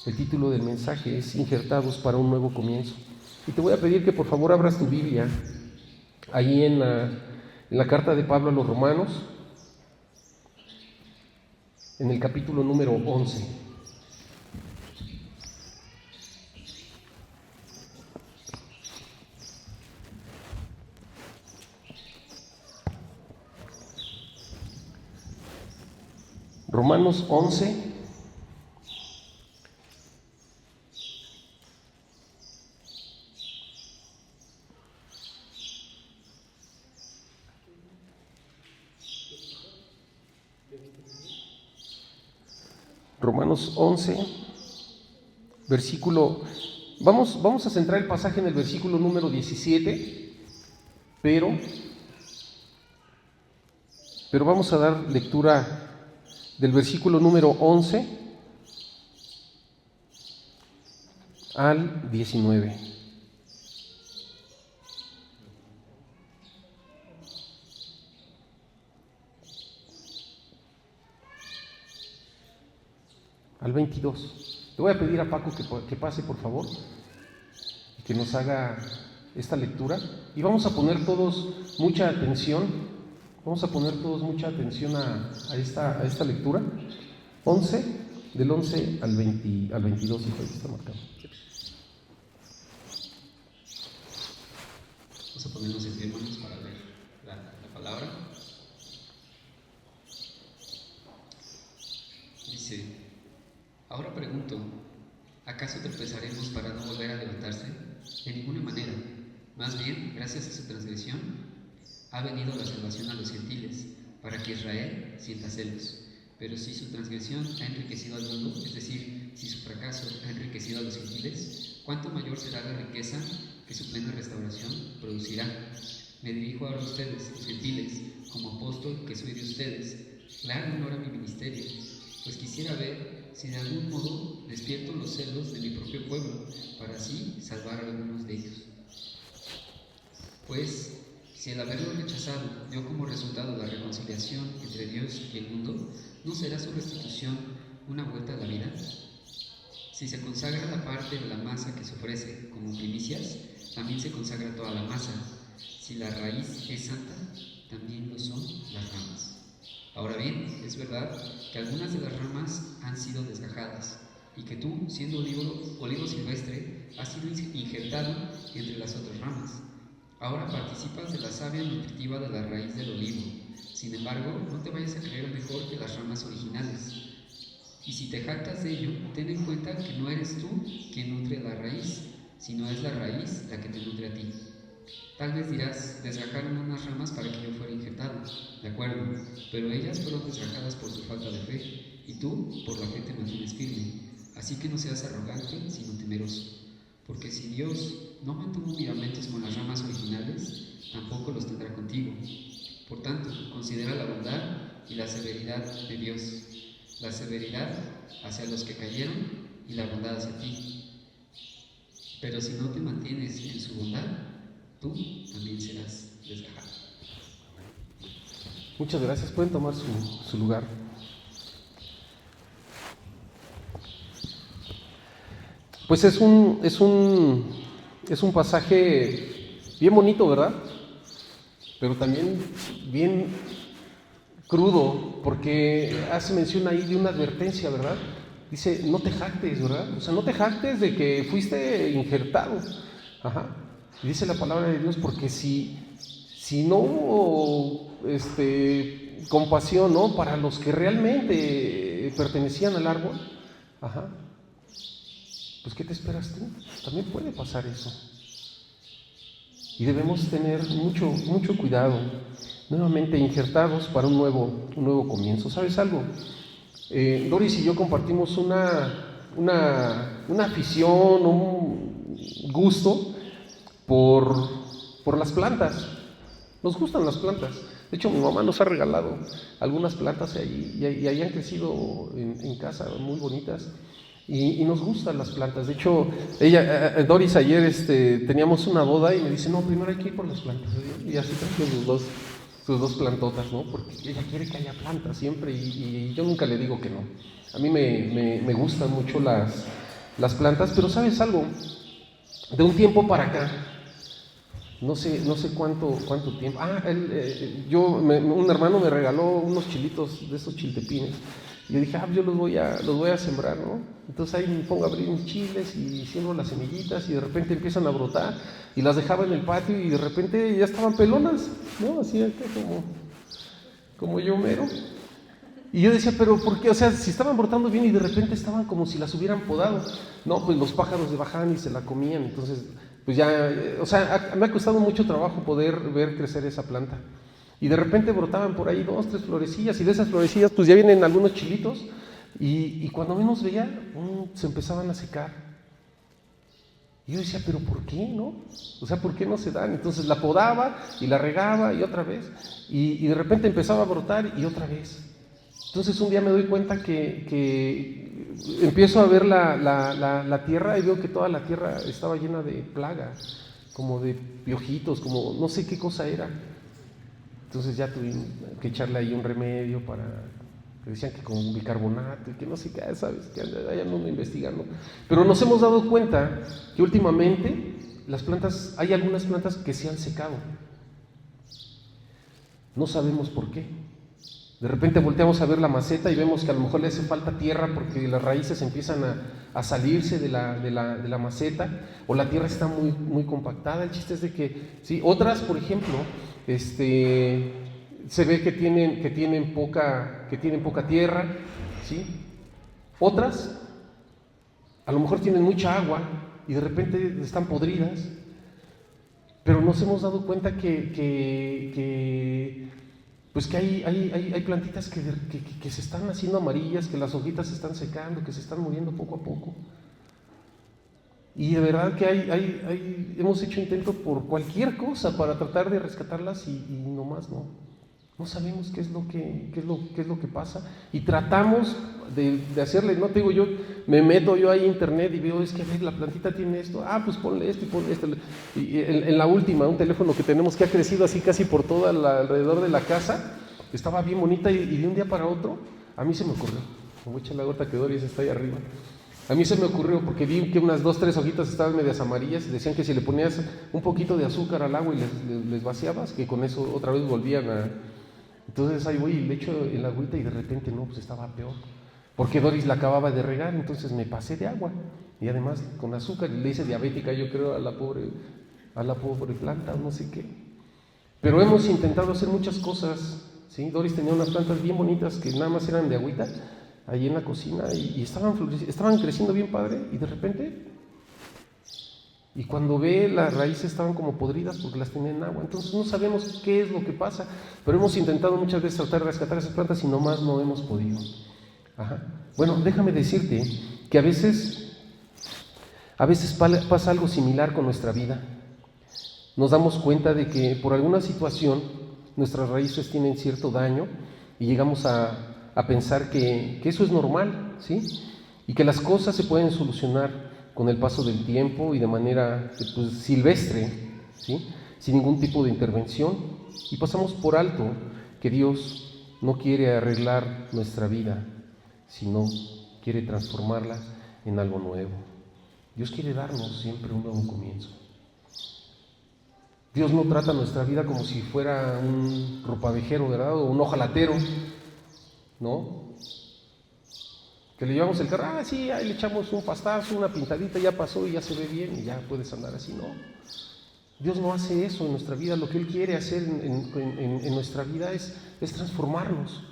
El título del mensaje es Injertados para un nuevo comienzo. Y te voy a pedir que por favor abras tu Biblia ahí en la carta de Pablo a los Romanos, en el capítulo número 11. Romanos 11. Romanos 11, versículo, vamos a centrar el pasaje en el versículo número 17, pero vamos a dar lectura del versículo número 11 al 19. Al 22. Le voy a pedir a Paco que pase, por favor, y que nos haga esta lectura. Y vamos a poner todos mucha atención. Vamos a poner todos mucha atención a esta lectura. 11, del 11 al 22, hijo, ahí está marcado. Vamos a ponernos en pie, hermanos, para leer la palabra. Dice: ahora pregunto, ¿acaso tropezaremos para no volver a levantarse? De ninguna manera. Más bien, gracias a su transgresión, ha venido la salvación a los gentiles, para que Israel sienta celos. Pero si su transgresión ha enriquecido al mundo, es decir, si su fracaso ha enriquecido a los gentiles, ¿cuánto mayor será la riqueza que su plena restauración producirá? Me dirijo ahora a ustedes, los gentiles, como apóstol que soy de ustedes. Le hago honor a mi ministerio, pues quisiera ver si de algún modo despierto los celos de mi propio pueblo, para así salvar a algunos de ellos. Pues, si el haberlo rechazado dio como resultado la reconciliación entre Dios y el mundo, ¿no será su restitución una vuelta a la vida? Si se consagra la parte de la masa que se ofrece como primicias, también se consagra toda la masa. Si la raíz es santa, también lo son las ramas. Ahora bien, es verdad que algunas de las ramas han sido desgajadas, y que tú, siendo olivo silvestre, has sido injertado entre las otras ramas. Ahora participas de la savia nutritiva de la raíz del olivo. Sin embargo, no te vayas a creer mejor que las ramas originales. Y si te jactas de ello, ten en cuenta que no eres tú quien nutre la raíz, sino es la raíz la que te nutre a ti. Tal vez dirás, desgajaron unas ramas para que yo fuera injertado. De acuerdo, pero ellas fueron desgajadas por su falta de fe, y tú por la fe te mantienes firme. Así que no seas arrogante, sino temeroso. Porque si Dios no mantuvo miramentos con las ramas originales, tampoco los tendrá contigo. Por tanto, considera la bondad y la severidad de Dios, la severidad hacia los que cayeron y la bondad hacia ti. Pero si no te mantienes en su bondad, tú también serás desgajado. Muchas gracias. Pueden tomar su lugar. Pues es un pasaje bien bonito, ¿verdad? Pero también bien crudo, porque hace mención ahí de una advertencia, ¿verdad? Dice, no te jactes, ¿verdad? O sea, no te jactes de que fuiste injertado. Ajá. Y dice la palabra de Dios, porque si no hubo compasión, ¿no?, para los que realmente pertenecían al árbol, ajá, pues ¿qué te esperas tú? También puede pasar eso. Y debemos tener mucho cuidado, nuevamente injertados para un nuevo comienzo. ¿Sabes algo? Doris y yo compartimos una afición, un gusto por las plantas. Nos gustan las plantas. De hecho, mi mamá nos ha regalado algunas plantas y ahí han crecido en casa, muy bonitas. Y nos gustan las plantas. De hecho, Doris, ayer teníamos una boda y me dice, no, primero hay que ir por las plantas. Y así trajo sus dos plantotas, ¿no? Porque ella quiere que haya plantas siempre y yo nunca le digo que no. A mí me gustan mucho las plantas, pero ¿sabes algo? De un tiempo para acá, no sé cuánto tiempo. Un hermano me regaló unos chilitos de esos chiltepines. Y yo dije, yo los voy a sembrar, ¿no? Entonces ahí me pongo a abrir mis chiles y siembro las semillitas y de repente empiezan a brotar y las dejaba en el patio y de repente ya estaban pelonas, ¿no? Así como yo mero. Y yo decía, pero ¿por qué? O sea, si estaban brotando bien y de repente estaban como si las hubieran podado. No, pues los pájaros bajaban y se la comían. Entonces, pues ya, o sea, me ha costado mucho trabajo poder ver crecer esa planta. Y de repente brotaban por ahí 2, 3 florecillas, y de esas florecillas pues ya vienen algunos chilitos, y cuando menos veía, se empezaban a secar. Y yo decía, pero ¿por qué no? O sea, ¿por qué no se dan? Entonces la podaba y la regaba y otra vez, y de repente empezaba a brotar y otra vez. Entonces un día me doy cuenta que empiezo a ver la tierra y veo que toda la tierra estaba llena de plagas, como de piojitos, como no sé qué cosa era. Entonces ya tuvimos que echarle ahí un remedio que decían que con bicarbonato y que no sé qué, ¿sabes? Que allá no investigando. Pero nos hemos dado cuenta que últimamente hay algunas plantas que se han secado. No sabemos por qué. De repente volteamos a ver la maceta y vemos que a lo mejor le hace falta tierra porque las raíces empiezan a salirse de la maceta, o la tierra está muy, muy compactada. El chiste es de que, ¿sí? Otras, por ejemplo, se ve que tienen poca tierra, ¿sí? Otras, a lo mejor tienen mucha agua y de repente están podridas, pero nos hemos dado cuenta que hay plantitas que se están haciendo amarillas, que las hojitas se están secando, que se están muriendo poco a poco. Y de verdad que hemos hecho intentos por cualquier cosa para tratar de rescatarlas y nomás no sabemos qué es lo que pasa, y tratamos de hacerle, no te digo, yo me meto ahí a internet y veo, es que la plantita tiene esto, pues ponle esto y ponle esto. Y en la última, un teléfono que tenemos que ha crecido así casi por todo alrededor de la casa, estaba bien bonita, y de un día para otro a mí se me ocurrió, como echa la gota que Doris está ahí arriba. A mí se me ocurrió porque vi que unas 2, 3 hojitas estaban medias amarillas y decían que si le ponías un poquito de azúcar al agua y les vaciabas, que con eso otra vez volvían a... Entonces ahí voy y le echo el agüita y de repente pues estaba peor, porque Doris la acababa de regar, entonces me pasé de agua y además con azúcar, y le hice diabética, yo creo, a la pobre planta, o no sé qué. Pero hemos intentado hacer muchas cosas, ¿sí? Doris tenía unas plantas bien bonitas que nada más eran de agüita ahí en la cocina y estaban creciendo bien padre, y de repente, y cuando ve, las raíces estaban como podridas porque las tenían en agua. Entonces no sabemos qué es lo que pasa, pero hemos intentado muchas veces tratar de rescatar esas plantas y nomás no hemos podido. Bueno, déjame decirte que a veces pasa algo similar con nuestra vida. Nos damos cuenta de que por alguna situación nuestras raíces tienen cierto daño y llegamos a pensar que eso es normal, ¿sí? Y que las cosas se pueden solucionar con el paso del tiempo y de manera silvestre, ¿sí? Sin ningún tipo de intervención, y pasamos por alto que Dios no quiere arreglar nuestra vida, sino quiere transformarla en algo nuevo. Dios quiere darnos siempre un nuevo comienzo. Dios no trata nuestra vida como si fuera un ropavejero, ¿verdad? O un ojalatero, ¿no? Que le llevamos el carro, sí, ahí le echamos un pastazo, una pintadita, ya pasó y ya se ve bien y ya puedes andar así. No, Dios no hace eso en nuestra vida. Lo que Él quiere hacer en nuestra vida es transformarnos,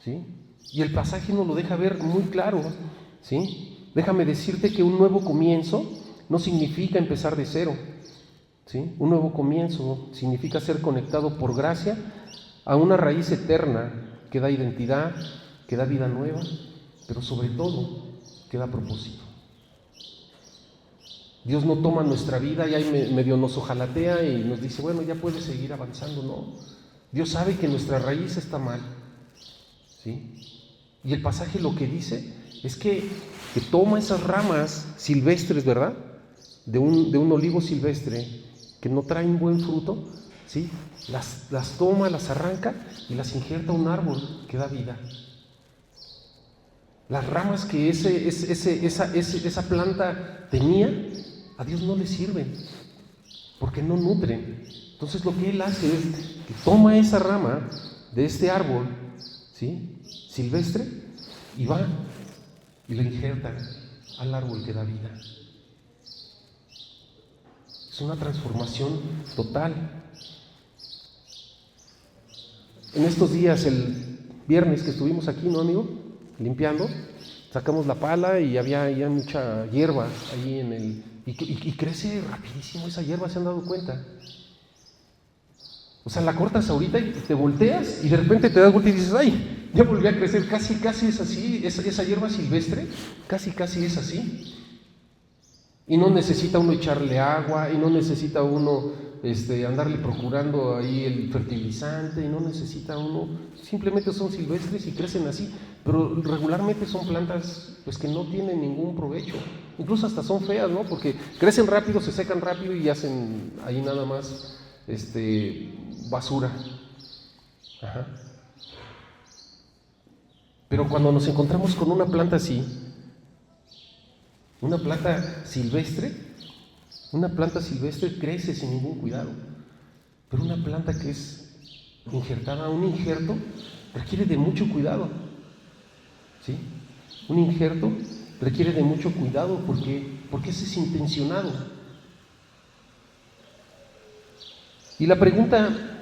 ¿sí? Y el pasaje nos lo deja ver muy claro, ¿sí? Déjame decirte que un nuevo comienzo no significa empezar de cero, ¿sí? Un nuevo comienzo significa ser conectado por gracia a una raíz eterna que da identidad, que da vida nueva, pero sobre todo que da propósito. Dios no toma nuestra vida y ahí medio nos ojalatea y nos dice, bueno, ya puedes seguir avanzando. No, Dios sabe que nuestra raíz está mal, ¿sí? Y el pasaje lo que dice es que toma esas ramas silvestres, ¿verdad? De un olivo silvestre que no trae un buen fruto, ¿sí? Las toma, las arranca y las injerta a un árbol que da vida. Las ramas que esa planta tenía, a Dios no le sirven, porque no nutren. Entonces lo que Él hace es que toma esa rama de este árbol, ¿sí?, silvestre, y va y la injerta al árbol que da vida. Es una transformación total. En estos días, el viernes que estuvimos aquí, ¿no, amigo?, limpiando, sacamos la pala y había ya mucha hierba ahí y crece rapidísimo esa hierba, ¿se han dado cuenta? O sea, la cortas ahorita y te volteas y de repente te das vuelta y dices, ¡ay! Ya volvió a crecer, casi es así, esa hierba silvestre, casi es así. Y no necesita uno echarle agua, y no necesita uno andarle procurando ahí el fertilizante, y no necesita uno, simplemente son silvestres y crecen así, pero regularmente son plantas pues que no tienen ningún provecho, incluso hasta son feas, ¿no? Porque crecen rápido, se secan rápido y hacen ahí nada más basura. Ajá. Pero cuando nos encontramos con una planta así, una planta silvestre crece sin ningún cuidado. Pero una planta que es injertada, un injerto, requiere de mucho cuidado. ¿Sí? Un injerto requiere de mucho cuidado porque ese es intencionado. Y la pregunta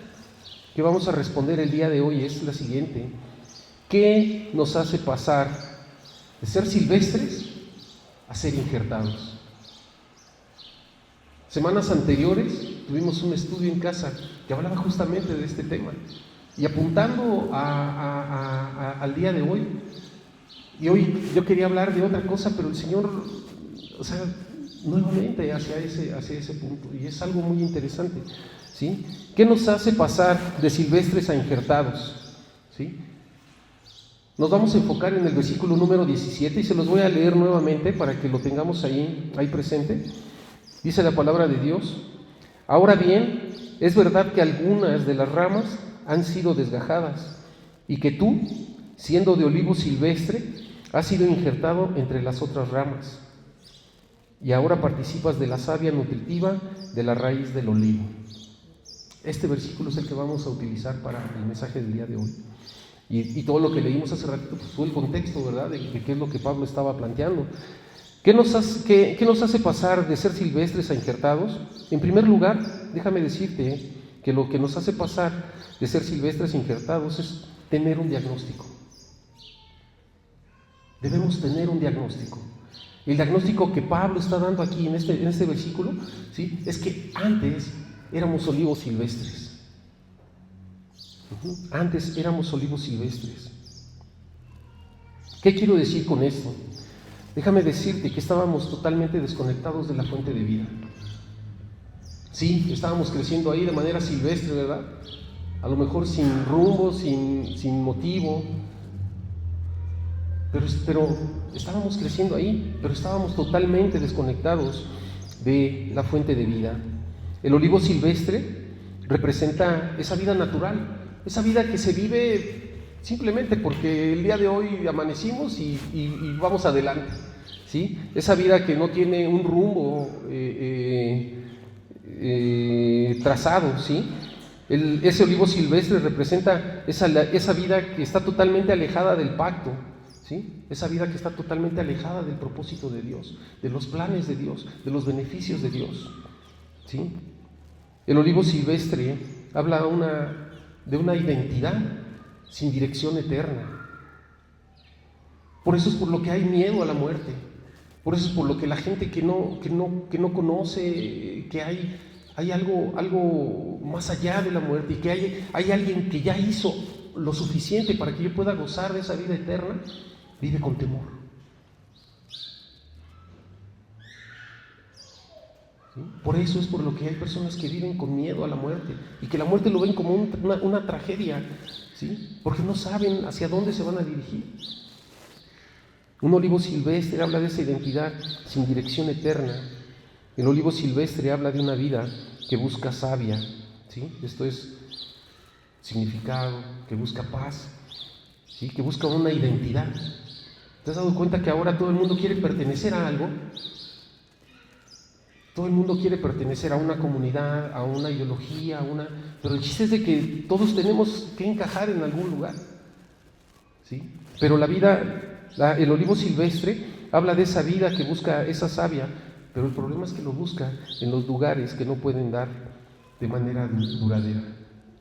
que vamos a responder el día de hoy es la siguiente: ¿qué nos hace pasar de ser silvestres a ser injertados? Semanas anteriores tuvimos un estudio en casa que hablaba justamente de este tema, y apuntando al día de hoy, y hoy yo quería hablar de otra cosa, pero el Señor, nuevamente hacia ese punto, y es algo muy interesante, ¿sí? ¿Qué nos hace pasar de silvestres a injertados? ¿Sí? Nos vamos a enfocar en el versículo número 17 y se los voy a leer nuevamente para que lo tengamos ahí presente. Dice la palabra de Dios: ahora bien, es verdad que algunas de las ramas han sido desgajadas y que tú, siendo de olivo silvestre, has sido injertado entre las otras ramas y ahora participas de la savia nutritiva de la raíz del olivo. Este versículo es el que vamos a utilizar para el mensaje del día de hoy. Y todo lo que leímos hace ratito pues, fue el contexto, ¿verdad?, de qué es lo que Pablo estaba planteando. ¿Qué nos hace pasar de ser silvestres a injertados? En primer lugar, déjame decirte que lo que nos hace pasar de ser silvestres a injertados es tener un diagnóstico. Debemos tener un diagnóstico. El diagnóstico que Pablo está dando aquí en este versículo, ¿sí?, es que antes éramos olivos silvestres. Antes éramos olivos silvestres. ¿Qué quiero decir con esto? Déjame decirte que estábamos totalmente desconectados de la fuente de vida. Sí, estábamos creciendo ahí de manera silvestre, ¿verdad? A lo mejor sin rumbo, sin motivo. Pero estábamos creciendo ahí, pero estábamos totalmente desconectados de la fuente de vida. El olivo silvestre representa esa vida natural, esa vida que se vive simplemente porque el día de hoy amanecimos y vamos adelante, ¿sí? Esa vida que no tiene un rumbo trazado, ¿sí? Ese olivo silvestre representa esa vida que está totalmente alejada del pacto, ¿sí? Esa vida que está totalmente alejada del propósito de Dios, de los planes de Dios, de los beneficios de Dios, ¿sí? El olivo silvestre habla de una identidad sin dirección eterna. Por eso es por lo que hay miedo a la muerte. Por eso es por lo que la gente que no conoce que hay algo más allá de la muerte y que hay alguien que ya hizo lo suficiente para que yo pueda gozar de esa vida eterna, vive con temor. ¿Sí? Por eso es por lo que hay personas que viven con miedo a la muerte y que la muerte lo ven como una tragedia, ¿sí? Porque no saben hacia dónde se van a dirigir. Un olivo silvestre habla de esa identidad sin dirección eterna. El olivo silvestre habla de una vida que busca savia, ¿sí? Esto es significado, que busca paz, ¿sí? Que busca una identidad. ¿Te has dado cuenta que ahora todo el mundo quiere pertenecer a algo? Todo el mundo quiere pertenecer a una comunidad, a una ideología, pero el chiste es de que todos tenemos que encajar en algún lugar, ¿sí? Pero la vida, el olivo silvestre habla de esa vida que busca esa savia, pero el problema es que lo busca en los lugares que no pueden dar de manera duradera.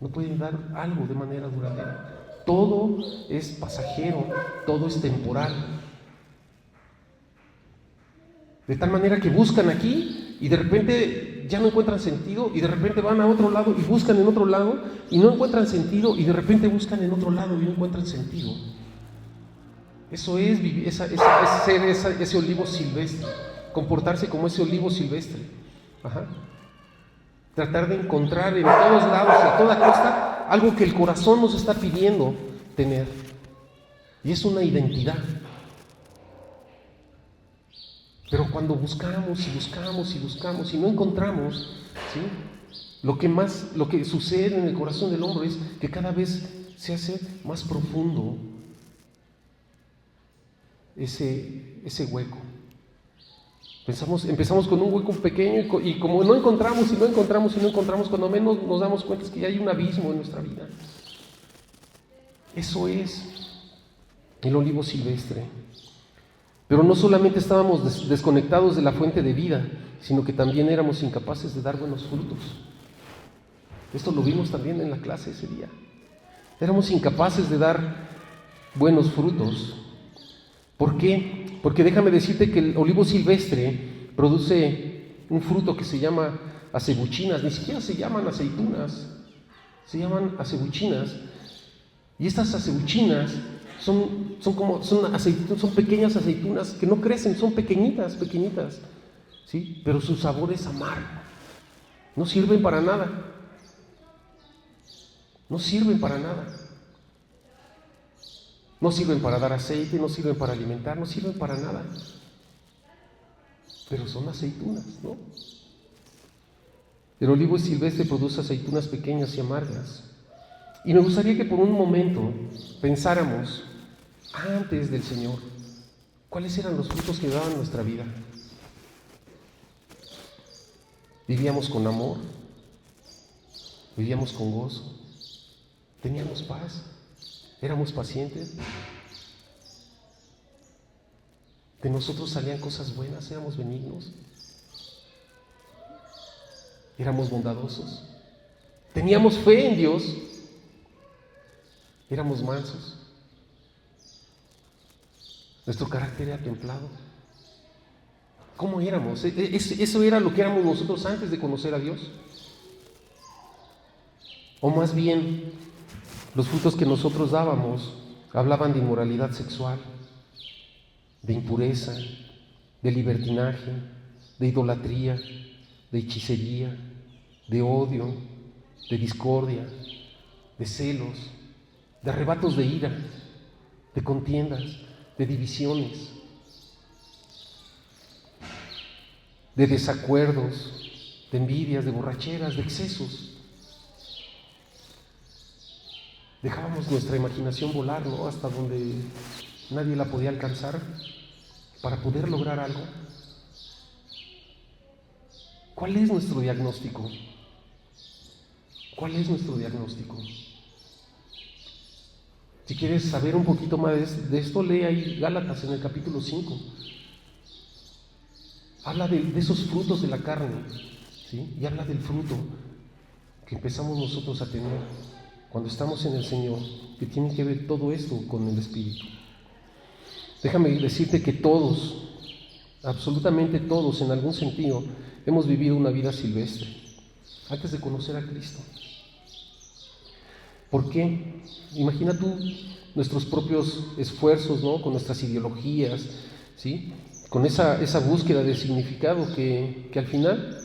No pueden dar algo de manera duradera. Todo es pasajero, todo es temporal. De tal manera que buscan aquí y de repente ya no encuentran sentido, y de repente van a otro lado y buscan en otro lado y no encuentran sentido, y de repente buscan en otro lado y no encuentran sentido. Eso es ser ese olivo silvestre, comportarse como ese olivo silvestre. Ajá. Tratar de encontrar en todos lados y a toda costa algo que el corazón nos está pidiendo tener, y es una identidad. Pero cuando buscamos y buscamos y buscamos y no encontramos, ¿sí? Lo que sucede en el corazón del hombre es que cada vez se hace más profundo ese hueco. Empezamos con un hueco pequeño y como no encontramos, cuando menos nos damos cuenta es que ya hay un abismo en nuestra vida. Eso es el olivo silvestre. Pero no solamente estábamos desconectados de la fuente de vida, sino que también éramos incapaces de dar buenos frutos. Esto lo vimos también en la clase ese día. Éramos incapaces de dar buenos frutos. ¿Por qué? Porque déjame decirte que el olivo silvestre produce un fruto que se llama acebuchinas. Ni siquiera se llaman aceitunas, se llaman acebuchinas. Y estas acebuchinas son pequeñas aceitunas que no crecen, son pequeñitas, ¿sí? Pero su sabor es amargo. No sirven para nada. No sirven para nada. No sirven para dar aceite, no sirven para alimentar, no sirven para nada. Pero son aceitunas, ¿no? El olivo silvestre produce aceitunas pequeñas y amargas. Y me gustaría que por un momento pensáramos antes del Señor, ¿cuáles eran los frutos que daban nuestra vida? Vivíamos con amor, vivíamos con gozo, teníamos paz, éramos pacientes, de nosotros salían cosas buenas, éramos benignos, éramos bondadosos, teníamos fe en Dios, éramos mansos. Nuestro carácter era templado. ¿Cómo éramos? ¿Eso era lo que éramos nosotros antes de conocer a Dios? O más bien, los frutos que nosotros dábamos hablaban de inmoralidad sexual, de impureza, de libertinaje, de idolatría, de hechicería, de odio, de discordia, de celos, de arrebatos de ira, de contiendas, de divisiones, de desacuerdos, de envidias, de borracheras, de excesos. Dejábamos nuestra imaginación volar, ¿no? Hasta donde nadie la podía alcanzar para poder lograr algo. ¿Cuál es nuestro diagnóstico? ¿Cuál es nuestro diagnóstico? Si quieres saber un poquito más de esto, lee ahí Gálatas en el capítulo 5. Habla de esos frutos de la carne, ¿sí? Y habla del fruto que empezamos nosotros a tener cuando estamos en el Señor, que tiene que ver todo esto con el Espíritu. Déjame decirte que todos, absolutamente todos, en algún sentido, hemos vivido una vida silvestre antes de conocer a Cristo. ¿Por qué? Imagina tú nuestros propios esfuerzos, ¿no? Con nuestras ideologías, ¿sí? Con esa búsqueda de significado que al final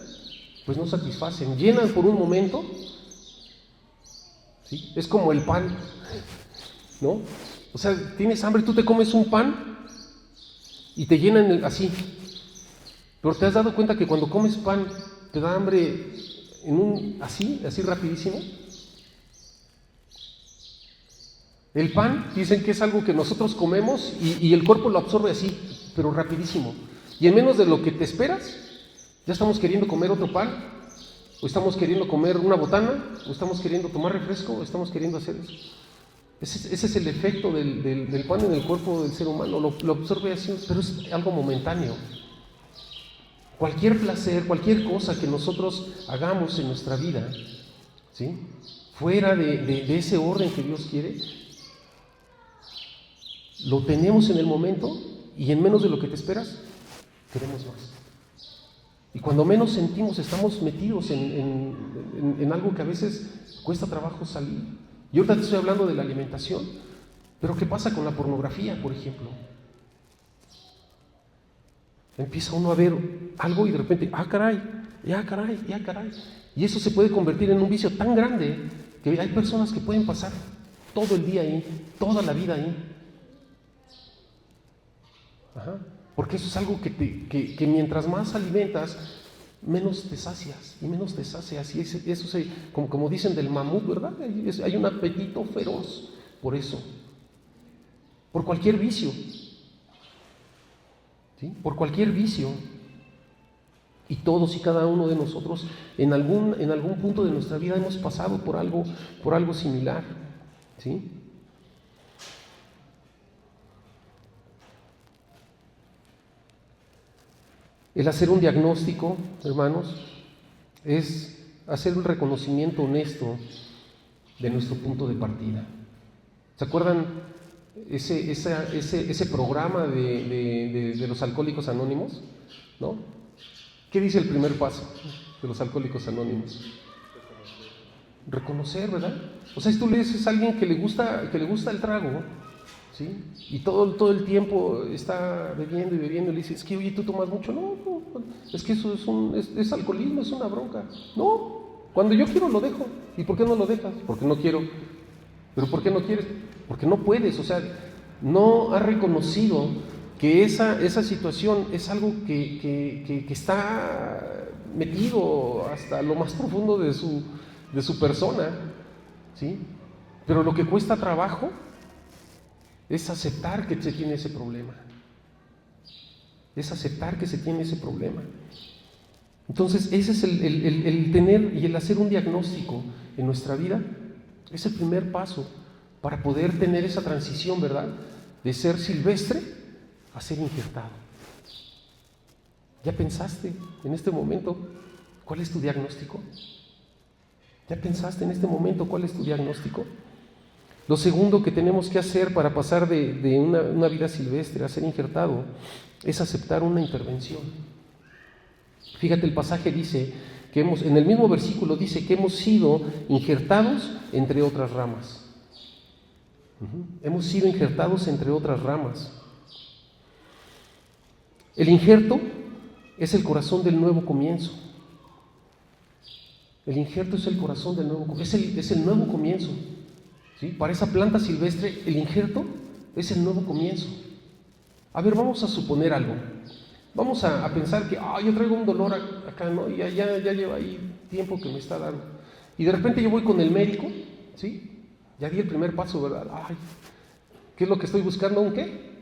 pues no satisfacen, llenan por un momento, ¿sí? Es como el pan, ¿no? O sea, tienes hambre, tú te comes un pan y te llenan así, pero ¿te has dado cuenta que cuando comes pan te da hambre así rapidísimo? El pan, dicen que es algo que nosotros comemos y el cuerpo lo absorbe así, pero rapidísimo. Y en menos de lo que te esperas, ya estamos queriendo comer otro pan, o estamos queriendo comer una botana, o estamos queriendo tomar refresco, o estamos queriendo hacer eso. Ese es el efecto del pan en el cuerpo del ser humano, lo absorbe así, pero es algo momentáneo. Cualquier placer, cualquier cosa que nosotros hagamos en nuestra vida, ¿sí?, fuera de ese orden que Dios quiere, lo tenemos en el momento y en menos de lo que te esperas, queremos más. Y cuando menos sentimos, estamos metidos en algo que a veces cuesta trabajo salir. Y ahorita te estoy hablando de la alimentación, pero ¿qué pasa con la pornografía, por ejemplo? Empieza uno a ver algo y de repente, caray, ya caray. Y eso se puede convertir en un vicio tan grande que hay personas que pueden pasar todo el día ahí, toda la vida ahí. Porque eso es algo que mientras más alimentas, menos te sacias. Y eso como dicen del mamut, ¿verdad? Hay un apetito feroz por eso, por cualquier vicio, ¿sí? Por cualquier vicio. Y todos y cada uno de nosotros en algún punto de nuestra vida hemos pasado por algo similar, ¿sí? El hacer un diagnóstico, hermanos, es hacer un reconocimiento honesto de nuestro punto de partida. ¿Se acuerdan ese programa de los Alcohólicos Anónimos? ¿No? ¿Qué dice el primer paso de los Alcohólicos Anónimos? Reconocer, ¿verdad? O sea, si tú le dices a alguien que le gusta el trago, ¿sí?, y todo el tiempo está bebiendo y le dices, es que oye, ¿tú tomas mucho? No, es que eso es alcoholismo, es una bronca. No, cuando yo quiero lo dejo. ¿Y por qué no lo dejas? Porque no quiero. ¿Pero por qué no quieres? Porque no puedes, o sea, no has reconocido que esa situación es algo que está metido hasta lo más profundo de su persona, ¿sí? Pero lo que cuesta trabajo es aceptar que se tiene ese problema. Entonces, ese es el tener y el hacer un diagnóstico en nuestra vida, es el primer paso para poder tener esa transición, ¿verdad?, de ser silvestre a ser injertado. ¿Ya pensaste en este momento cuál es tu diagnóstico? ¿Ya pensaste en este momento cuál es tu diagnóstico? Lo segundo que tenemos que hacer para pasar de una vida silvestre a ser injertado es aceptar una intervención. Fíjate, el pasaje dice que en el mismo versículo dice que hemos sido injertados entre otras ramas. Hemos sido injertados entre otras ramas. El injerto es el corazón del nuevo comienzo. El injerto es el corazón del nuevo comienzo, es el nuevo comienzo, ¿sí? Para esa planta silvestre, el injerto es el nuevo comienzo. A ver, vamos a suponer algo. Vamos a pensar que yo traigo un dolor acá, ¿no? Y ya lleva ahí tiempo que me está dando. Y de repente yo voy con el médico, ¿sí? Ya di el primer paso, ¿verdad? ¿Qué es lo que estoy buscando? ¿Un qué?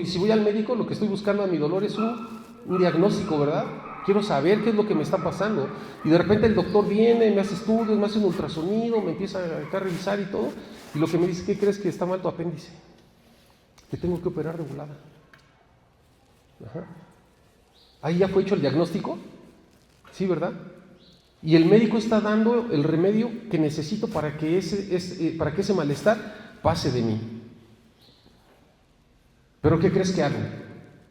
Si voy al médico, lo que estoy buscando a mi dolor es un diagnóstico, ¿verdad? Quiero saber qué es lo que me está pasando. Y de repente el doctor viene, me hace estudios, me hace un ultrasonido, me empieza a revisar y todo. Y lo que me dice, ¿qué crees? Que está mal tu apéndice. Te tengo que operar de volada. Ahí ya fue hecho el diagnóstico. Sí, ¿verdad? Y el médico está dando el remedio que necesito para que ese malestar pase de mí. ¿Pero qué crees que hago?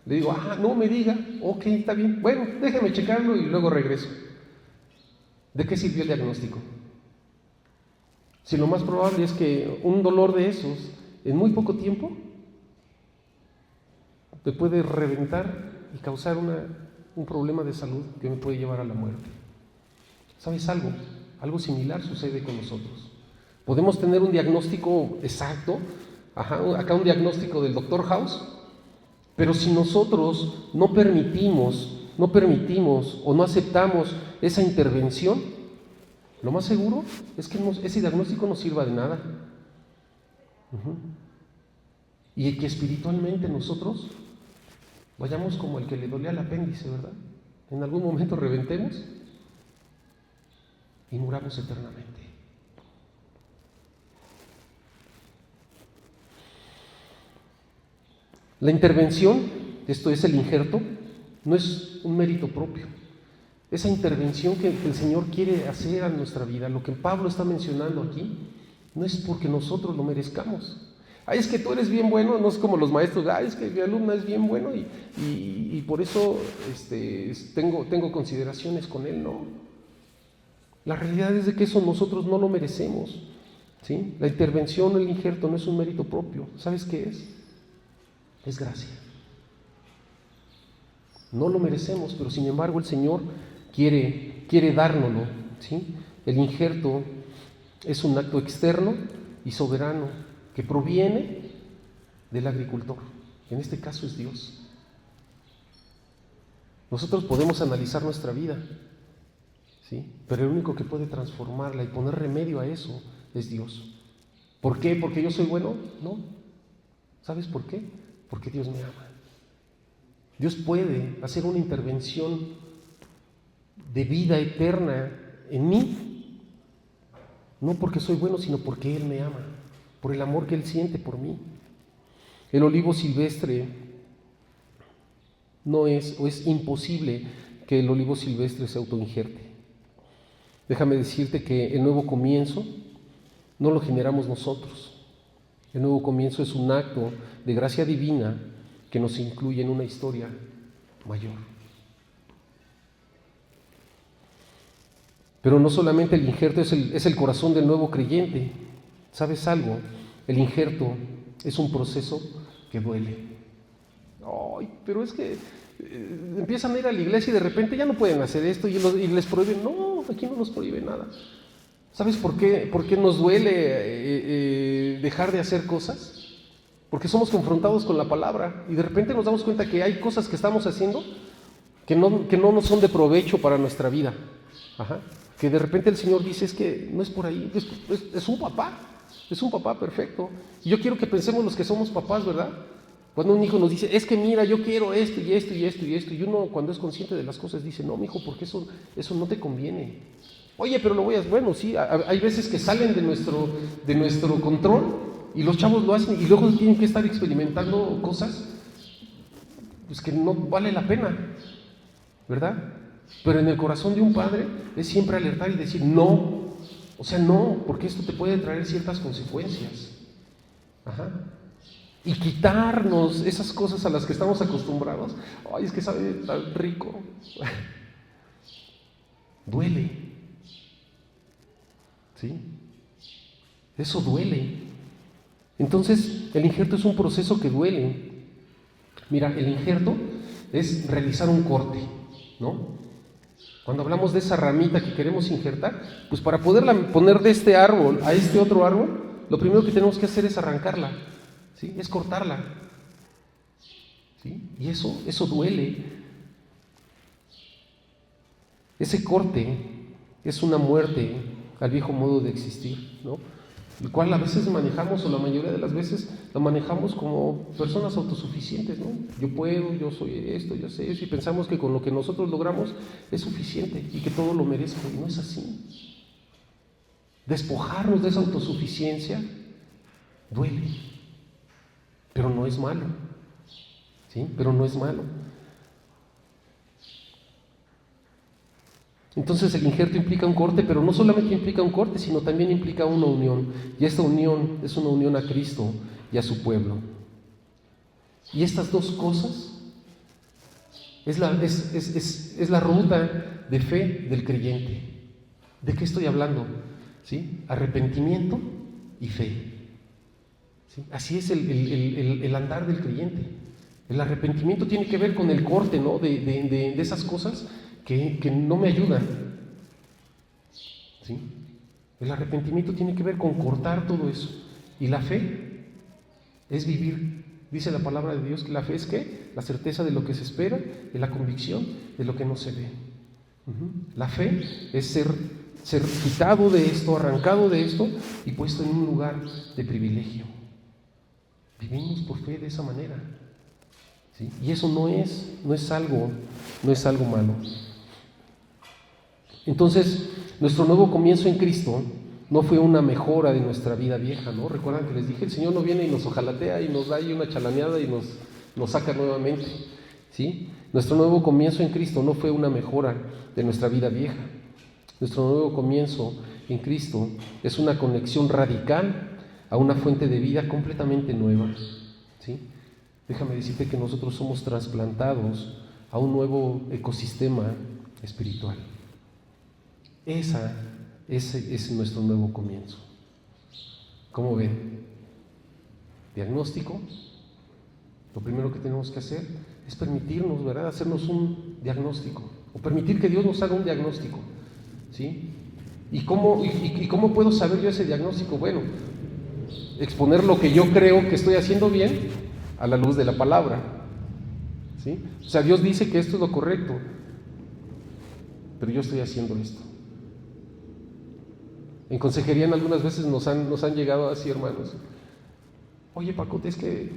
Le digo, no me diga, ok, está bien, bueno, déjeme checarlo y luego regreso. ¿De qué sirvió el diagnóstico? Si lo más probable es que un dolor de esos, en muy poco tiempo, te puede reventar y causar un problema de salud que me puede llevar a la muerte. ¿Sabes algo? Algo similar sucede con nosotros. Podemos tener un diagnóstico exacto, acá un diagnóstico del Dr. House, pero si nosotros no permitimos o no aceptamos esa intervención, Lo más seguro es que ese diagnóstico no sirva de nada. Y que espiritualmente nosotros vayamos como el que le dolía el apéndice, ¿verdad? En algún momento reventemos y muramos eternamente. La intervención, esto es el injerto, no es un mérito propio. Esa intervención que el Señor quiere hacer a nuestra vida, lo que Pablo está mencionando aquí, no es porque nosotros lo merezcamos. Ay, es que tú eres bien bueno, no es como los maestros, ay, es que mi alumno es bien bueno y por eso tengo consideraciones con él, no. La realidad es de que eso nosotros no lo merecemos, ¿sí? La intervención, el injerto no es un mérito propio. ¿Sabes qué es? Es gracia. No lo merecemos, pero sin embargo el Señor quiere dárnoslo, ¿sí? El injerto es un acto externo y soberano que proviene del agricultor. En este caso es Dios. Nosotros podemos analizar nuestra vida, ¿sí? Pero el único que puede transformarla y poner remedio a eso es Dios. ¿Por qué? ¿Porque yo soy bueno? No. ¿Sabes por qué? Porque Dios me ama. Dios puede hacer una intervención de vida eterna en mí, no porque soy bueno, sino porque Él me ama, por el amor que Él siente por mí. El olivo silvestre es imposible que el olivo silvestre se autoinjerte. Déjame decirte que el nuevo comienzo no lo generamos nosotros. El nuevo comienzo es un acto de gracia divina que nos incluye en una historia mayor. Pero no solamente el injerto es el corazón del nuevo creyente. ¿Sabes algo? El injerto es un proceso que duele. Ay, pero es que empiezan a ir a la iglesia y de repente ya no pueden hacer esto y les prohíben. No, aquí no nos prohíbe nada. ¿Sabes por qué nos duele dejar de hacer cosas? Porque somos confrontados con la palabra y de repente nos damos cuenta que hay cosas que estamos haciendo que no nos son de provecho para nuestra vida. Que de repente el Señor dice, es que no es por ahí, es un papá perfecto. Y yo quiero que pensemos los que somos papás, ¿verdad? Cuando un hijo nos dice, es que mira, yo quiero esto y esto y esto y esto, y uno cuando es consciente de las cosas dice, no, mijo, porque eso no te conviene. Oye, pero lo voy a hacer. Bueno, sí, hay veces que salen de nuestro control y los chavos lo hacen y luego tienen que estar experimentando cosas pues que no vale la pena, ¿verdad? Pero en el corazón de un padre es siempre alertar y decir no, o sea, no, porque esto te puede traer ciertas consecuencias. Y quitarnos esas cosas a las que estamos acostumbrados. Ay, es que sabe tan rico. Duele. ¿Sí? Eso duele. Entonces, el injerto es un proceso que duele. Mira, el injerto es realizar un corte, ¿no? Cuando hablamos de esa ramita que queremos injertar, pues para poderla poner de este árbol a este otro árbol, lo primero que tenemos que hacer es arrancarla, ¿sí? Es cortarla, ¿sí? Y eso duele. Ese corte es una muerte al viejo modo de existir, ¿no? El cual a veces manejamos, o la mayoría de las veces lo manejamos como personas autosuficientes, ¿no? Yo puedo, yo soy esto, yo sé eso, y pensamos que con lo que nosotros logramos es suficiente y que todo lo merezco, y no es así. Despojarnos de esa autosuficiencia duele, pero no es malo, ¿sí? Pero no es malo. Entonces el injerto implica un corte, pero no solamente implica un corte, sino también implica una unión. Y esta unión es una unión a Cristo y a su pueblo. Y estas dos cosas es la ruta de fe del creyente. ¿De qué estoy hablando? ¿Sí? Arrepentimiento y fe. ¿Sí? Así es el andar del creyente. El arrepentimiento tiene que ver con el corte, ¿no? de esas cosas que no me ayudan, ¿sí? El arrepentimiento tiene que ver con cortar todo eso. Y la fe es vivir. Dice la palabra de Dios que la fe es ¿qué? La certeza de lo que se espera y la convicción de lo que no se ve. La fe es ser ser quitado de esto, arrancado de esto y puesto en un lugar de privilegio. Vivimos por fe de esa manera, ¿sí? Y eso no es algo malo. Entonces, nuestro nuevo comienzo en Cristo no fue una mejora de nuestra vida vieja, ¿no? Recuerdan que les dije, el Señor no viene y nos ojalatea y nos da ahí una chalaneada y nos saca nuevamente, ¿sí? Nuestro nuevo comienzo en Cristo no fue una mejora de nuestra vida vieja. Nuestro nuevo comienzo en Cristo es una conexión radical a una fuente de vida completamente nueva, ¿sí? Déjame decirte que nosotros somos trasplantados a un nuevo ecosistema espiritual. Ese es nuestro nuevo comienzo. ¿Cómo ven? Diagnóstico. Lo primero que tenemos que hacer es permitirnos, ¿verdad?, hacernos un diagnóstico, o permitir que Dios nos haga un diagnóstico, ¿sí? ¿Y cómo puedo saber yo ese diagnóstico? Bueno, exponer lo que yo creo que estoy haciendo bien a la luz de la palabra, ¿sí? O sea, Dios dice que esto es lo correcto, pero yo estoy haciendo esto. En consejería algunas veces nos han llegado así, hermanos. Oye, Paco, es que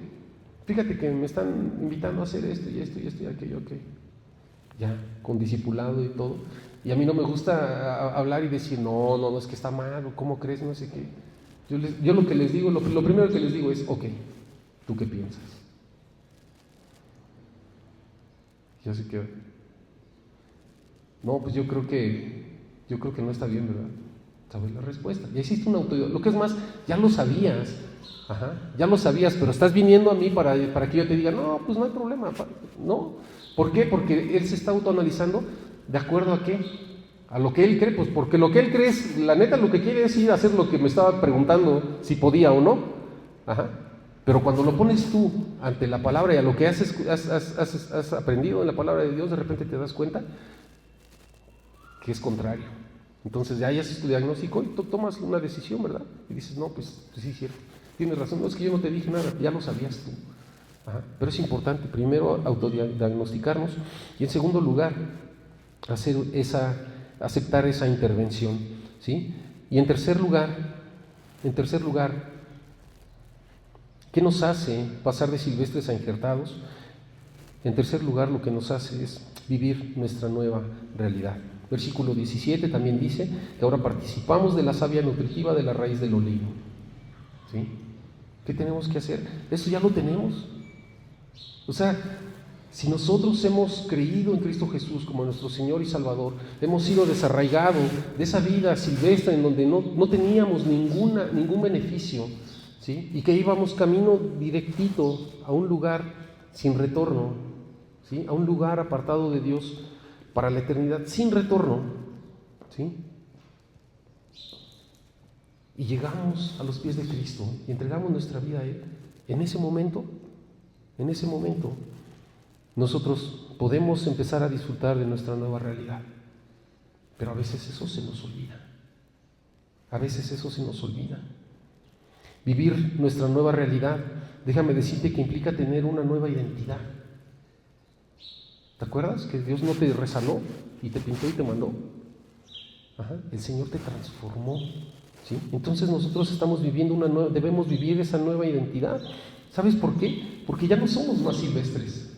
fíjate que me están invitando a hacer esto y esto y esto y aquello, ok. Ya, con discipulado y todo. Y a mí no me gusta hablar y decir, no, es que está mal, o ¿cómo crees? No sé qué. Yo lo que les digo, lo primero que les digo es, ok, ¿tú qué piensas? Ya se queda. No, pues yo creo que no está bien, ¿verdad? ¿Sabes la respuesta? Ya hiciste una autoridad. Lo que es más, ya lo sabías. Ya lo sabías, pero estás viniendo a mí para que yo te diga, no, pues no hay problema. ¿No? ¿Por qué? Porque él se está autoanalizando de acuerdo a qué, a lo que él cree, pues porque lo que él cree es, la neta, lo que quiere es ir a hacer lo que me estaba preguntando, si podía o no. Pero cuando lo pones tú ante la palabra y a lo que has aprendido en la palabra de Dios, de repente te das cuenta que es contrario. Entonces ya haces tu diagnóstico y tú tomas una decisión, ¿verdad? Y dices, no, pues sí, es cierto, tienes razón, no es que yo no te dije nada, ya lo sabías tú. Pero es importante, primero, autodiagnosticarnos y en segundo lugar, aceptar esa intervención, ¿sí? Y en tercer lugar, ¿qué nos hace pasar de silvestres a injertados? En tercer lugar, lo que nos hace es vivir nuestra nueva realidad. Versículo 17 también dice que ahora participamos de la savia nutritiva de la raíz del olivo, ¿sí? ¿Qué tenemos que hacer? Eso ya lo tenemos. O sea, si nosotros hemos creído en Cristo Jesús como nuestro Señor y Salvador, hemos sido desarraigados de esa vida silvestre en donde no teníamos ningún beneficio, ¿sí? Y que íbamos camino directito a un lugar sin retorno, ¿sí? A un lugar apartado de Dios para la eternidad, sin retorno, ¿sí? Y llegamos a los pies de Cristo y entregamos nuestra vida a Él. En ese momento, nosotros podemos empezar a disfrutar de nuestra nueva realidad. Pero a veces eso se nos olvida. Vivir nuestra nueva realidad, déjame decirte que implica tener una nueva identidad. ¿Te acuerdas que Dios no te rezaló y te pintó y te mandó? El Señor te transformó, ¿sí? Entonces nosotros estamos viviendo debemos vivir esa nueva identidad. ¿Sabes por qué? Porque ya no somos más silvestres.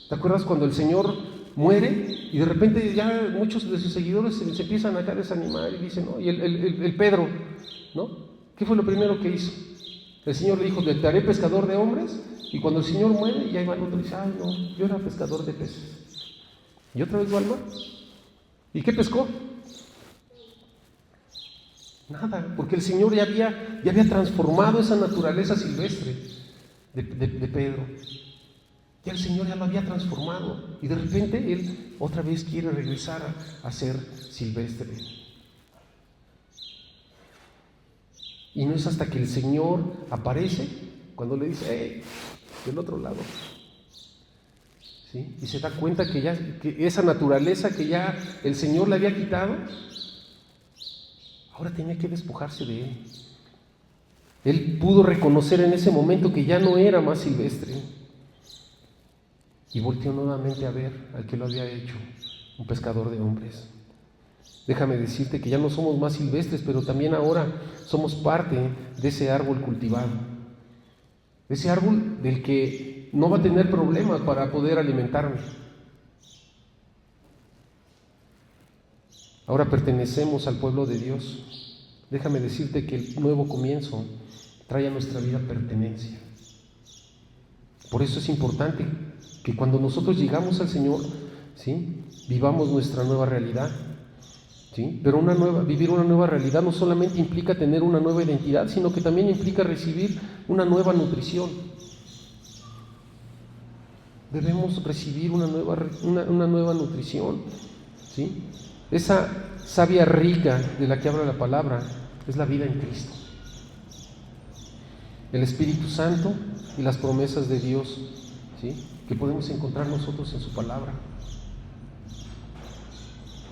¿Te acuerdas cuando el Señor muere y de repente ya muchos de sus seguidores se empiezan a desanimar y dicen, ¿no? Y el Pedro, ¿no? ¿Qué fue lo primero que hizo? El Señor le dijo, te haré pescador de hombres, y cuando el Señor muere, y ahí va el otro y dice, ay no, yo era pescador de peces. Y otra vez va al mar. ¿Y qué pescó? Nada, porque el Señor ya había transformado esa naturaleza silvestre de Pedro. Ya el Señor ya lo había transformado, y de repente él otra vez quiere regresar a ser silvestre. Y no es hasta que el Señor aparece cuando le dice, hey, del otro lado, ¿sí? Y se da cuenta que esa naturaleza que ya el Señor le había quitado, ahora tenía que despojarse de él. Él pudo reconocer en ese momento que ya no era más silvestre. y volteó nuevamente a ver al que lo había hecho, un pescador de hombres. Déjame decirte que ya no somos más silvestres, pero también ahora somos parte de ese árbol cultivado, de ese árbol del que no va a tener problemas para poder alimentarme. Ahora pertenecemos al pueblo de Dios. Déjame decirte que el nuevo comienzo trae a nuestra vida pertenencia. Por eso es importante que cuando nosotros llegamos al Señor, ¿sí?, vivamos nuestra nueva realidad. ¿Sí? Pero vivir una nueva realidad no solamente implica tener una nueva identidad, sino que también implica recibir una nueva nutrición. Debemos recibir una nueva nutrición, ¿sí? Esa savia rica de la que habla la palabra es la vida en Cristo. El Espíritu Santo y las promesas de Dios, ¿sí?, que podemos encontrar nosotros en su palabra.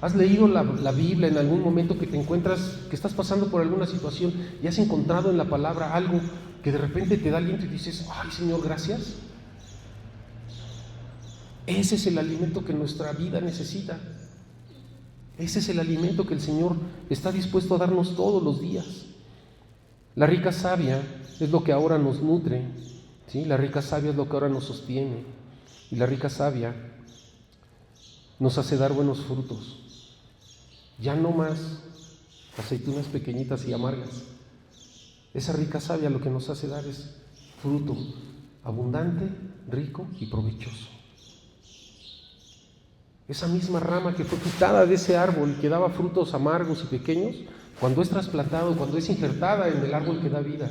¿Has leído la Biblia en algún momento que te encuentras, que estás pasando por alguna situación y has encontrado en la palabra algo que de repente te da aliento y dices, ay Señor, gracias? Ese es el alimento que nuestra vida necesita. Ese es el alimento que el Señor está dispuesto a darnos todos los días. La rica savia es lo que ahora nos nutre, ¿sí? La rica savia es lo que ahora nos sostiene. Y la rica savia nos hace dar buenos frutos. Ya no más aceitunas pequeñitas y amargas. Esa rica savia lo que nos hace dar es fruto abundante, rico y provechoso. Esa misma rama que fue quitada de ese árbol que daba frutos amargos y pequeños, cuando es trasplantado, cuando es injertada en el árbol que da vida,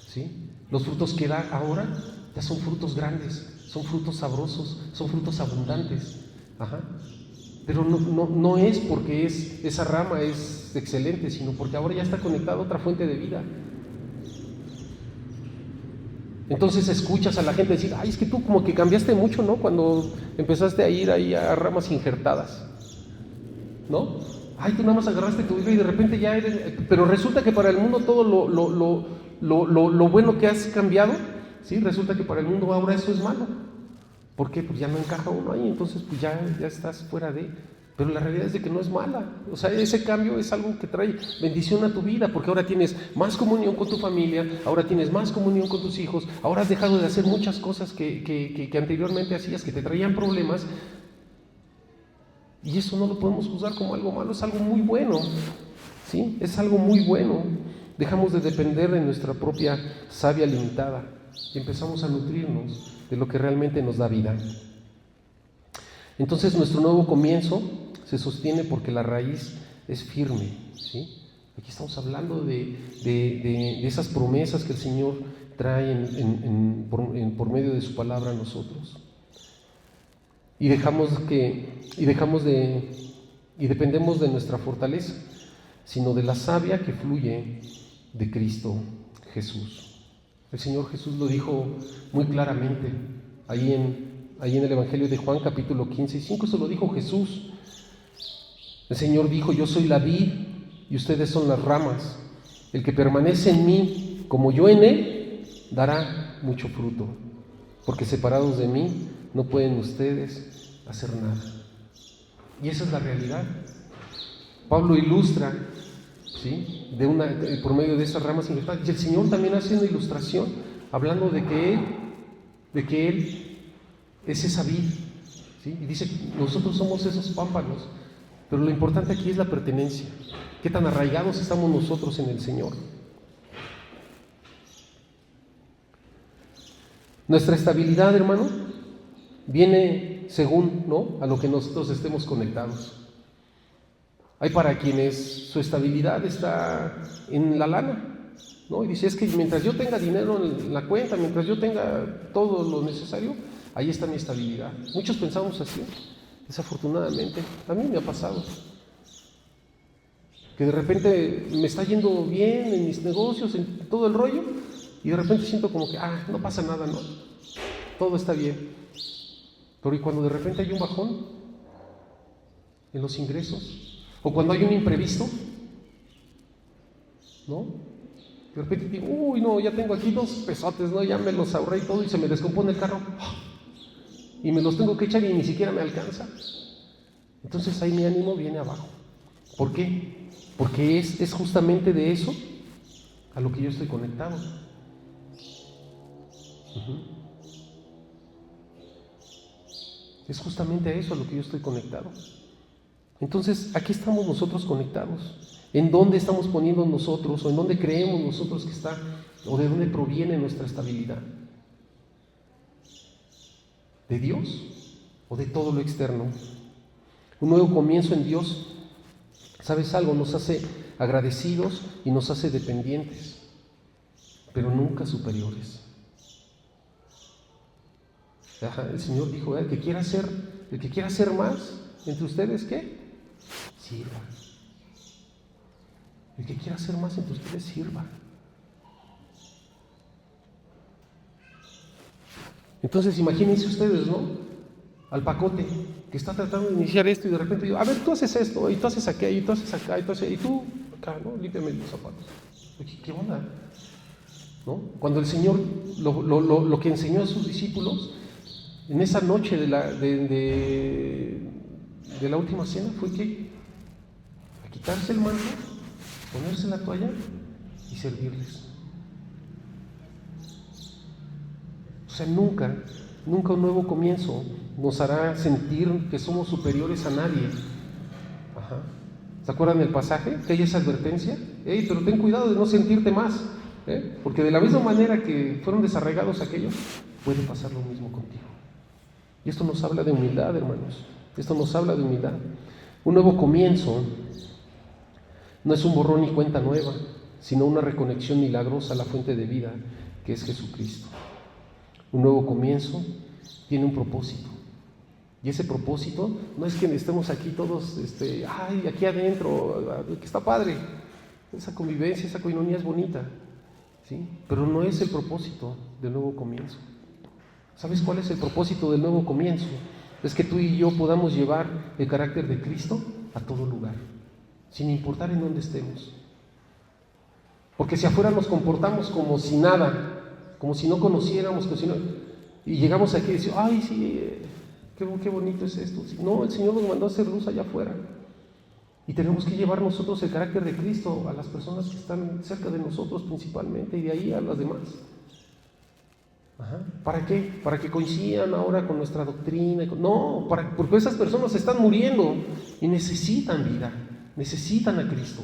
¿sí?, los frutos que da ahora ya son frutos grandes, son frutos sabrosos, son frutos abundantes. Ajá. Pero no es porque esa rama es excelente, sino porque ahora ya está conectada a otra fuente de vida. Entonces escuchas a la gente decir, ay, es que tú como que cambiaste mucho, ¿no?, cuando empezaste a ir ahí a ramas injertadas, ¿no? Ay, tú nada más agarraste tu vida y de repente ya eres... Pero resulta que para el mundo todo lo bueno que has cambiado, ¿sí?, resulta que para el mundo ahora eso es malo. ¿Por qué? Pues ya no encaja uno ahí, entonces pues ya estás fuera de... Pero la realidad es de que no es mala. O sea, ese cambio es algo que trae bendición a tu vida, porque ahora tienes más comunión con tu familia, ahora tienes más comunión con tus hijos, ahora has dejado de hacer muchas cosas que anteriormente hacías, que te traían problemas, y eso no lo podemos juzgar como algo malo, es algo muy bueno, ¿sí? Es algo muy bueno. Dejamos de depender de nuestra propia savia limitada y empezamos a nutrirnos de lo que realmente nos da vida. Entonces nuestro nuevo comienzo se sostiene porque la raíz es firme, ¿sí? Aquí estamos hablando de esas promesas que el Señor trae por medio de su palabra a nosotros. Y dependemos de nuestra fortaleza, sino de la savia que fluye de Cristo Jesús. El Señor Jesús lo dijo muy claramente ahí en el Evangelio de Juan, capítulo 15 y 5, se lo dijo Jesús. El Señor dijo, yo soy la vid y ustedes son las ramas. El que permanece en mí, como yo en él, dará mucho fruto, porque separados de mí no pueden ustedes hacer nada. Y esa es la realidad. Pablo ilustra, ¿sí?, por medio de esas ramas injertadas, y el Señor también hace una ilustración hablando de que Él es esa vid, ¿sí? Y dice, nosotros somos esos pámpanos, pero lo importante aquí es la pertenencia. ¿Qué tan arraigados estamos nosotros en el Señor? Nuestra estabilidad, hermano, viene según, ¿no?, a lo que nosotros estemos conectados. Hay para quienes su estabilidad está en la lana, ¿no? Y dice, es que mientras yo tenga dinero en la cuenta, mientras yo tenga todo lo necesario, ahí está mi estabilidad. Muchos pensamos así, desafortunadamente. A mí me ha pasado que de repente me está yendo bien en mis negocios, en todo el rollo, y de repente siento como que, no pasa nada, ¿no? Todo está bien. Pero y cuando de repente hay un bajón en los ingresos, o cuando hay un imprevisto, ¿no? De repente digo, uy, no, ya tengo aquí 2 pesotes, ¿no? Ya me los ahorré y todo, y se me descompone el carro. Y y me los tengo que echar y ni siquiera me alcanza. Entonces ahí mi ánimo viene abajo. ¿Por qué? Porque es justamente de eso a lo que yo estoy conectado. Es justamente a eso a lo que yo estoy conectado. Entonces, ¿a qué estamos nosotros conectados? ¿En dónde estamos poniendo nosotros, o en dónde creemos nosotros que está, o de dónde proviene nuestra estabilidad? ¿De Dios o de todo lo externo? Un nuevo comienzo en Dios, ¿sabes algo? Nos hace agradecidos y nos hace dependientes, pero nunca superiores. El Señor dijo, el que quiera hacer más entre ustedes, ¿qué? Sirva. El que quiera hacer más entre ustedes, sirva. Entonces imagínense ustedes, ¿no? Al pacote que está tratando de iniciar esto y de repente digo, a ver, tú haces esto, y tú haces aquello, y tú haces acá, y tú acá, ¿no? Límpiame los zapatos. ¿Qué onda? ¿No? Cuando el Señor lo que enseñó a sus discípulos en esa noche de la última cena fue que a quitarse el manto, ponerse la toalla y servirles. O sea, nunca un nuevo comienzo nos hará sentir que somos superiores a nadie. Ajá. ¿Se acuerdan del pasaje? Que hay esa advertencia. Pero ten cuidado de no sentirte más, porque de la misma manera que fueron desarraigados aquellos, puede pasar lo mismo contigo. Y esto nos habla de humildad, hermanos. Esto nos habla de humildad. Un nuevo comienzo no es un borrón y cuenta nueva, sino una reconexión milagrosa a la fuente de vida, que es Jesucristo. Un nuevo comienzo tiene un propósito. Y ese propósito no es que estemos aquí todos, aquí adentro, que está padre. Esa convivencia, esa coinonía es bonita, ¿sí? Pero no es el propósito del nuevo comienzo. ¿Sabes cuál es el propósito del nuevo comienzo? Es que tú y yo podamos llevar el carácter de Cristo a todo lugar, sin importar en dónde estemos. Porque si afuera nos comportamos como si nada, como si no conociéramos, y llegamos aquí y decimos, ay, sí, qué bonito es esto. No, el Señor nos mandó a hacer luz allá afuera. Y tenemos que llevar nosotros el carácter de Cristo a las personas que están cerca de nosotros principalmente, y de ahí a las demás. ¿Para qué? Para que coincidan ahora con nuestra doctrina. No, porque esas personas están muriendo y necesitan vida, necesitan a Cristo.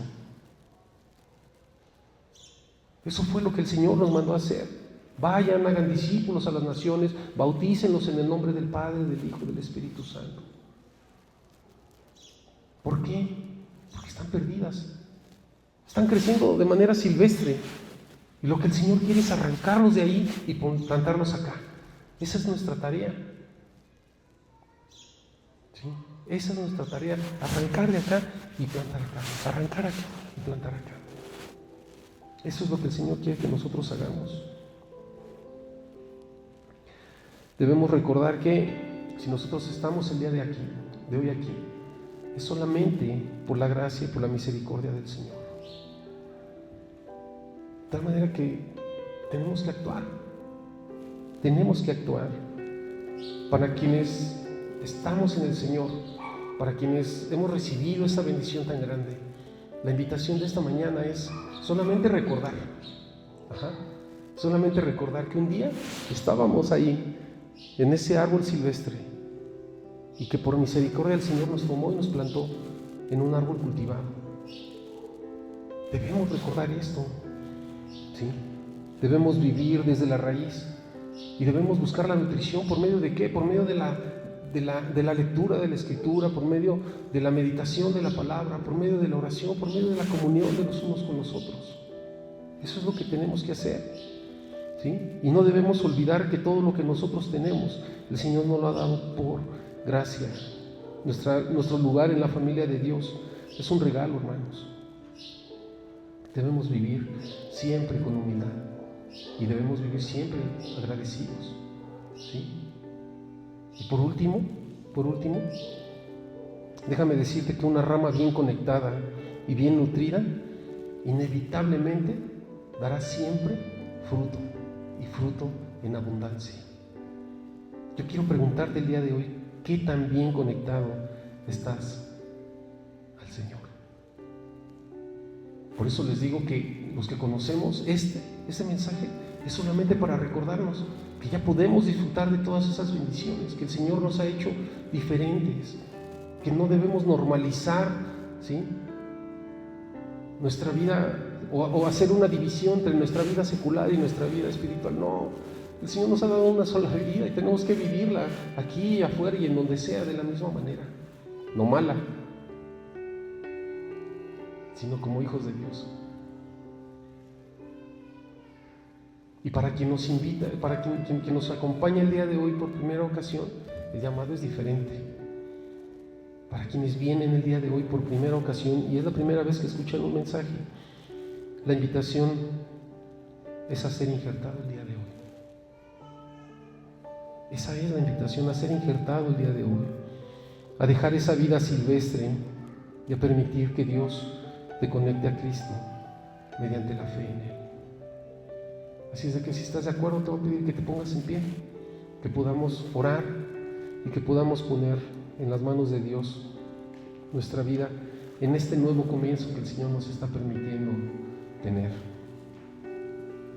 Eso fue lo que el Señor nos mandó a hacer. Vayan, hagan discípulos a las naciones, bautícenlos en el nombre del Padre, del Hijo y del Espíritu Santo. ¿Por qué? Porque están perdidas. Están creciendo de manera silvestre. Y lo que el Señor quiere es arrancarlos de ahí y plantarlos acá. Esa es nuestra tarea. ¿Sí? Esa es nuestra tarea. Arrancar de acá y plantar acá. Arrancar acá y plantar acá. Eso es lo que el Señor quiere que nosotros hagamos. Debemos recordar que si nosotros estamos el día de hoy aquí, es solamente por la gracia y por la misericordia del Señor. De tal manera que tenemos que actuar para quienes estamos en el Señor, para quienes hemos recibido esa bendición tan grande. La invitación de esta mañana es solamente recordar, solamente recordar que un día estábamos ahí, en ese árbol silvestre, y que por misericordia el Señor nos tomó y nos plantó en un árbol cultivado. Debemos recordar esto. ¿Sí? Debemos vivir desde la raíz y debemos buscar la nutrición ¿por medio de qué? Por medio de la lectura de la Escritura, por medio de la meditación de la palabra, por medio de la oración, por medio de la comunión de los unos con los otros. Eso es lo que tenemos que hacer, ¿sí? Y no debemos olvidar que todo lo que nosotros tenemos, el Señor nos lo ha dado por gracia. Nuestro lugar en la familia de Dios es un regalo, hermanos. Debemos vivir siempre con humildad y debemos vivir siempre agradecidos, ¿sí? Y por último, déjame decirte que una rama bien conectada y bien nutrida inevitablemente dará siempre fruto, y fruto en abundancia. Yo quiero preguntarte el día de hoy, ¿qué tan bien conectado estás al Señor? Por eso les digo que los que conocemos este mensaje es solamente para recordarnos que ya podemos disfrutar de todas esas bendiciones, que el Señor nos ha hecho diferentes, que no debemos normalizar, ¿sí?, nuestra vida o hacer una división entre nuestra vida secular y nuestra vida espiritual. No, el Señor nos ha dado una sola vida y tenemos que vivirla aquí, afuera y en donde sea de la misma manera, no mala, sino como hijos de Dios. Y para quien nos invita, para quien nos acompaña el día de hoy por primera ocasión, el llamado es diferente. Para quienes vienen el día de hoy por primera ocasión y es la primera vez que escuchan un mensaje, la invitación es a ser injertado el día de hoy. Esa es la invitación, a ser injertado el día de hoy, a dejar esa vida silvestre y a permitir que Dios te conecte a Cristo mediante la fe en Él. Así es de que si estás de acuerdo, te voy a pedir que te pongas en pie, que podamos orar y que podamos poner en las manos de Dios nuestra vida en este nuevo comienzo que el Señor nos está permitiendo tener.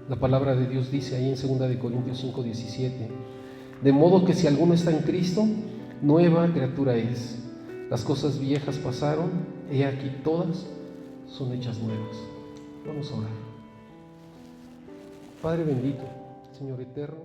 La palabra de Dios dice ahí en 2 de Corintios 5:17: de modo que si alguno está en Cristo, nueva criatura es. Las cosas viejas pasaron, he aquí todas son hechas nuevas. Vamos a orar. Padre bendito, Señor eterno,